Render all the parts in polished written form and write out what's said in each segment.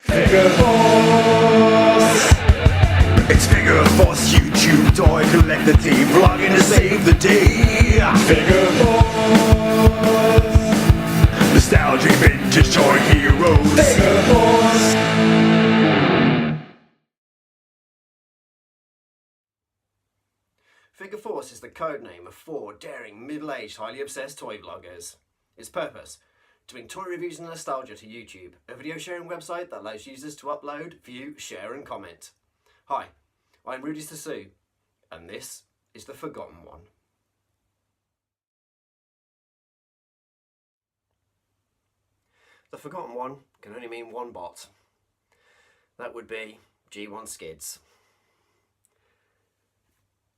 FOURce! It's FOURce YouTube toy collector team vlogging to save the day. FOURce! Nostalgic vintage toy heroes. FOURce! FOURce is the codename of 4 daring, middle-aged, highly obsessed toy vloggers. Its purpose? To bring toy reviews and nostalgia to YouTube, a video sharing website that allows users to upload, view, share and comment. Hi, I'm Rudy Zissou, and this is The Forgotten One. The Forgotten One can only mean one bot. That would be G1 Skids.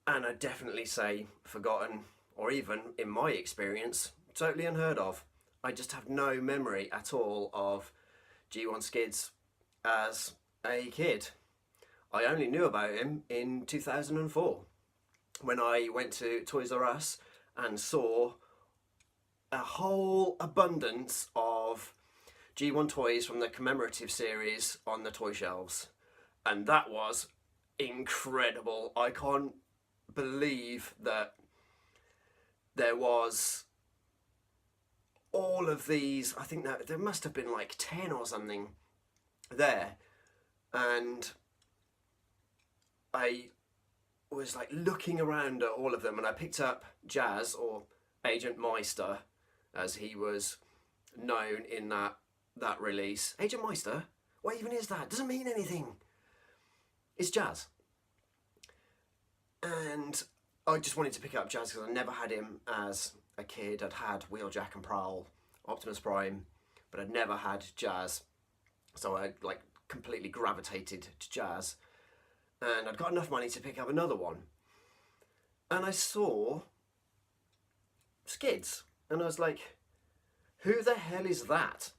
And I'd definitely say forgotten, or even, in my experience, totally unheard of. I just have no memory at all of G1 Skids as a kid. I only knew about him in 2004 when I went to Toys R Us and saw a whole abundance of G1 toys from the commemorative series on the toy shelves. And that was incredible. I can't believe that there was all of these. I think that there must have been like 10 or something there, and I was like looking around at all of them, and I picked up Jazz, or Agent Meister as he was known in that release. Agent Meister? What even is that? Doesn't mean anything. It's Jazz. And I just wanted to pick up Jazz because I never had him as a kid. I'd had Wheeljack and Prowl, Optimus Prime, but I'd never had Jazz. So I like completely gravitated to Jazz. And I'd got enough money to pick up another one. And I saw Skids. And I was like, who the hell is that?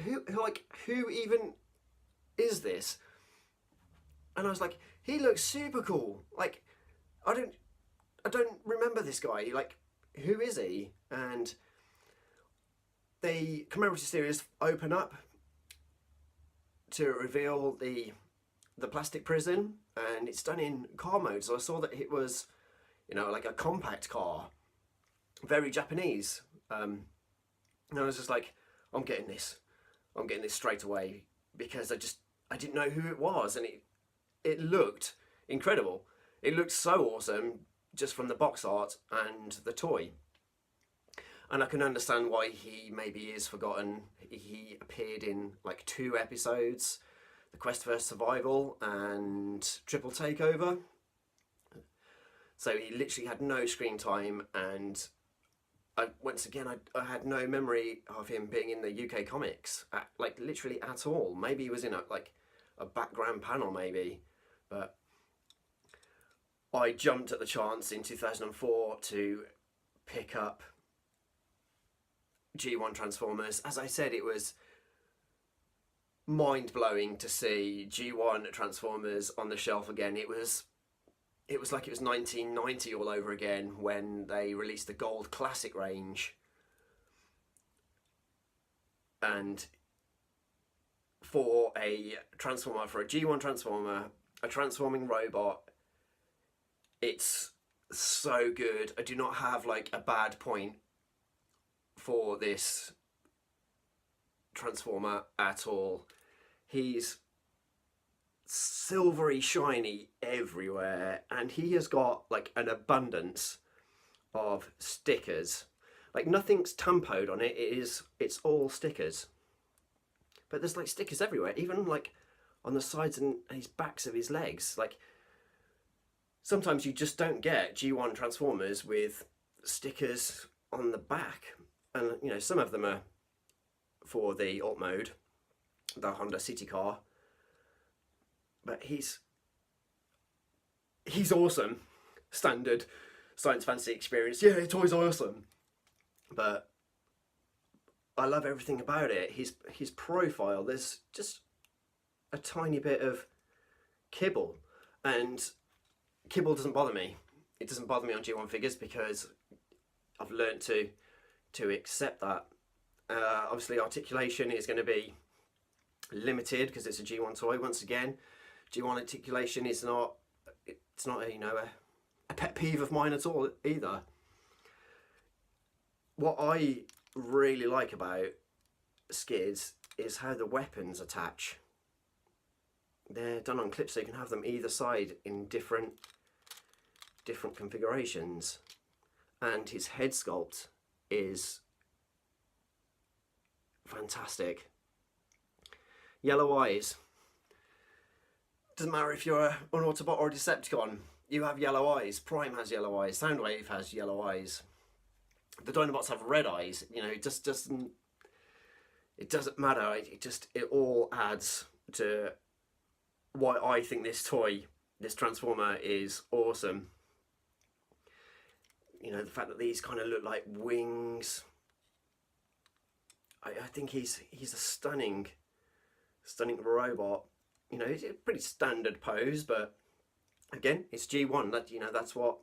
Who even is this? And I was like, he looks super cool. Like, I don't remember this guy. Like, who is he? And the commemorative series open up to reveal the plastic prison, and it's done in car mode. So I saw that it was, you know, like a compact car, very Japanese. And I was just like, I'm getting this straight away, because I didn't know who it was, and it looked incredible. It looked so awesome just from the box art and the toy. And I can understand why he maybe is forgotten. He appeared in like 2 episodes, The Quest for Survival and Triple Takeover. So he literally had no screen time, and once again, I had no memory of him being in the UK comics, like literally at all. Maybe he was in a background panel maybe, but I jumped at the chance in 2004 to pick up G1 Transformers. As I said, it was mind-blowing to see G1 Transformers on the shelf again. It was like it was 1990 all over again when they released the Gold Classic range. And for a Transformer, for a G1 Transformer, a transforming robot, it's so good. I do not have like a bad point for this Transformer at all. He's silvery shiny everywhere, and he has got like an abundance of stickers. Like nothing's tampoed on it. It's all stickers. But there's like stickers everywhere, even like on the sides and his backs of his legs. Like sometimes you just don't get G1 Transformers with stickers on the back. And you know, some of them are for the alt mode, the Honda City car. But he's awesome. Standard science fantasy experience. Yeah, toy's awesome. But I love everything about it. His profile, there's just a tiny bit of kibble. And kibble doesn't bother me. It doesn't bother me on G1 figures because I've learned to accept that. Obviously articulation is going to be limited because it's a G1 toy. Once again, G1 articulation is not, it's not a, you know, a pet peeve of mine at all either. What I really like about skids is how the weapons attach. They're done on clips so you can have them either side in different configurations, and his head sculpt is fantastic. Yellow eyes. Doesn't matter if you're an Autobot or a Decepticon, you have yellow eyes. Prime has yellow eyes. Soundwave has yellow eyes. The Dinobots have red eyes. You know, it just doesn't. It doesn't matter. It all adds to why I think this toy, this Transformer, is awesome. You know, the fact that these kind of look like wings. I think he's a stunning robot. You know, it's a pretty standard pose, but again, it's G1. That, you know, that's what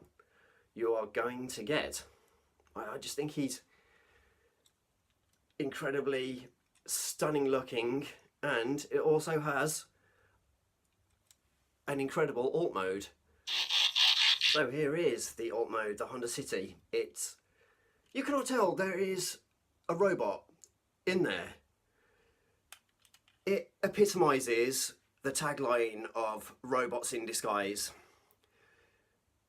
you are going to get. I just think he's incredibly stunning looking, and it also has an incredible alt mode. So here is the alt mode, the Honda City. It's, you cannot tell there is a robot in there. It epitomises the tagline of robots in disguise.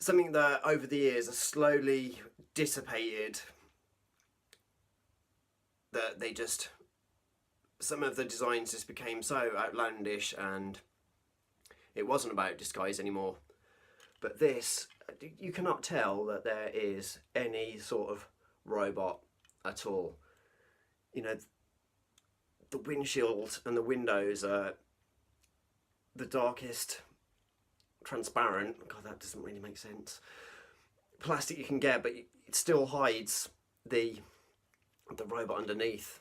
Something that over the years has slowly dissipated, that they just, some of the designs just became so outlandish and it wasn't about disguise anymore. But this, you cannot tell that there is any sort of robot at all. You know, the windshield and the windows are the darkest transparent, God, that doesn't really make sense, plastic you can get, but it still hides the robot underneath.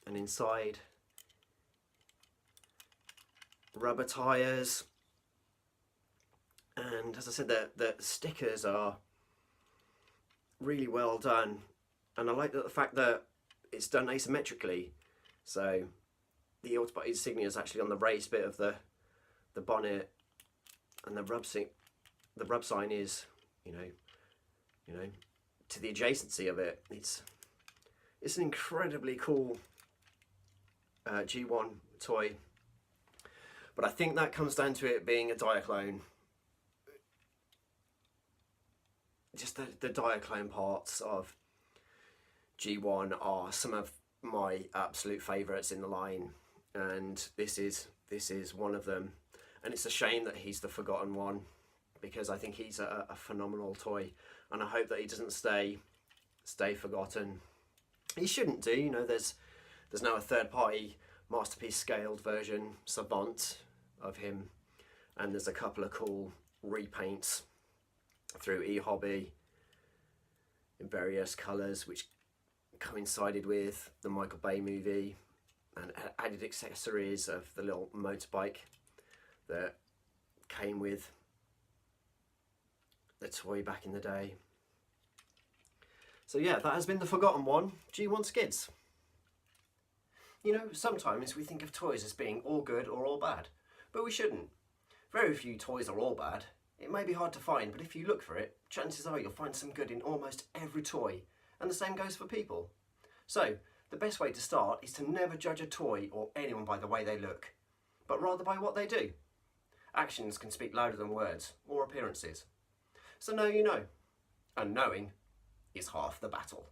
And inside, rubber tyres, and as I said, the stickers are really well done, and I like the fact that it's done asymmetrically, so the Autobot insignia is actually on the raised bit of the bonnet, and the rub sign is, you know, to the adjacency of it. It's an incredibly cool G1 toy, but I think that comes down to it being a Diaclone. Just the Diaclone parts of G1 are some of my absolute favourites in the line, and this is one of them. And it's a shame that he's the forgotten one, because I think he's a phenomenal toy, and I hope that he doesn't stay forgotten. He shouldn't do. You know, there's now a third-party Masterpiece scaled version, Savant, of him, and there's a couple of cool repaints through eHobby in various colours, which coincided with the Michael Bay movie, and added accessories of the little motorbike that came with the toy back in the day. So yeah, that has been the forgotten one, G1 Skids. You know, sometimes we think of toys as being all good or all bad, but we shouldn't. Very few toys are all bad. It may be hard to find, but if you look for it, chances are you'll find some good in almost every toy, and the same goes for people. So, the best way to start is to never judge a toy or anyone by the way they look, but rather by what they do. Actions can speak louder than words or appearances. So know you know, and knowing is half the battle.